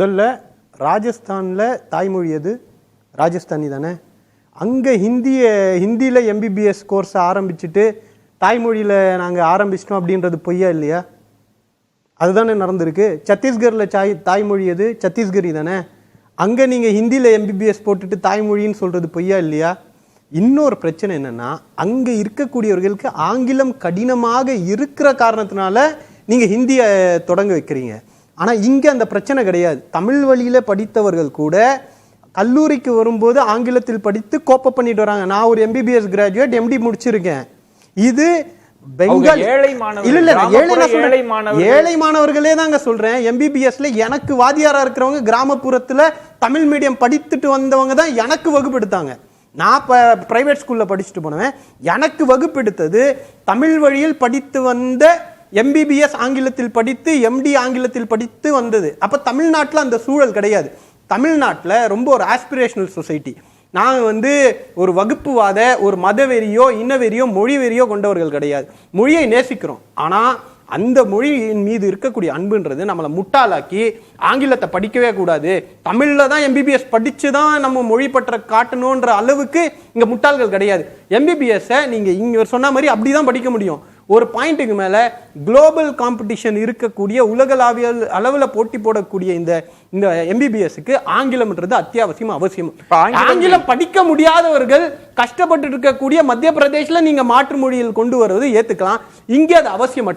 முதல்ல ராஜஸ்தானில் தாய்மொழி எது? ராஜஸ்தானி தானே. அங்கே ஹிந்தியில் எம்பிபிஎஸ் கோர்ஸை ஆரம்பிச்சுட்டு தாய்மொழியில் நாங்கள் ஆரம்பிச்சிட்டோம் அப்படின்றது பொய்யா இல்லையா? அதுதானே நடந்திருக்கு. சத்தீஸ்கரில் தாய்மொழி எது? சத்தீஸ்கரி தானே. அங்கே நீங்கள் ஹிந்தியில் எம்பிபிஎஸ் போட்டுட்டு தாய்மொழின்னு சொல்கிறது பொய்யா இல்லையா? இன்னொரு பிரச்சனை என்னென்னா, அங்கே இருக்கக்கூடியவர்களுக்கு ஆங்கிலம் கடினமாக இருக்கிற காரணத்தினால நீங்கள் ஹிந்தியை தொடங்க வைக்கிறீங்க. ஆனால் இங்கே அந்த பிரச்சனை கிடையாது. தமிழ் வழியில் படித்தவர்கள் கூட கல்லூரிக்கு வரும்போது ஆங்கிலத்தில் படித்து கோப்ப பண்ணிட்டு வராங்க. நான் ஒரு எம்பிபிஎஸ் கிராஜுவேட், எம்டி முடிச்சிருக்கேன். இது பெங்கால் ஏழை மாணவர்களே தாங்க சொல்றேன். எம்பிபிஎஸ்ல எனக்கு வாதியாரா இருக்கிறவங்க கிராமப்புறத்துல தமிழ் மீடியம் படித்துட்டு வந்தவங்க தான் எனக்கு வகுப்பெடுத்தாங்க. நான் பிரைவேட் ஸ்கூல்ல படிச்சுட்டு போனேன். எனக்கு வகுப்பெடுத்தது தமிழ் வழியில் படித்து வந்த எம்பிபிஎஸ் ஆங்கிலத்தில் படித்து எம்டி ஆங்கிலத்தில் படித்து வந்தது. அப்ப தமிழ்நாட்டில் அந்த சூழல் கிடையாது. தமிழ்நாட்டில் ரொம்ப ஒரு ஆஸ்பிரேஷனல் சொசைட்டி. நாங்கள் ஒரு வகுப்புவாத, ஒரு மதவெறியோ இனவெறியோ மொழி வெறியோ கொண்டவர்கள் கிடையாது. மொழியை நேசிக்கிறோம். ஆனால் அந்த மொழியின் மீது இருக்கக்கூடிய அன்புன்றது நம்மளை முட்டாளாக்கி ஆங்கிலத்தை படிக்கவே கூடாது, தமிழில் தான் எம்பிபிஎஸ் படித்து தான் நம்ம மொழி பற்ற காட்டணுன்ற அளவுக்கு இங்கே முட்டாள்கள் கிடையாது. எம்பிபிஎஸ்ஸை நீங்கள் இங்கே சொன்ன மாதிரி அப்படி தான் படிக்க முடியும். ஒரு பாயிண்ட்டுக்கு மேலே குளோபல் காம்படிஷன் இருக்கக்கூடிய உலகளாவிய அளவில் போட்டி போடக்கூடிய இந்த எம்பிபிஎஸ்க்கு ஆங்கிலம்ன்றது அத்தியாவசியம், அவசியம். ஆங்கிலம் படிக்க முடியாதவர்கள் கஷ்டப்பட்டு இருக்கக்கூடிய மத்திய பிரதேசில் நீங்கள் மாற்று மொழியில் கொண்டு வருவது ஏற்றுக்கலாம். இங்கே அது அவசியமற்ற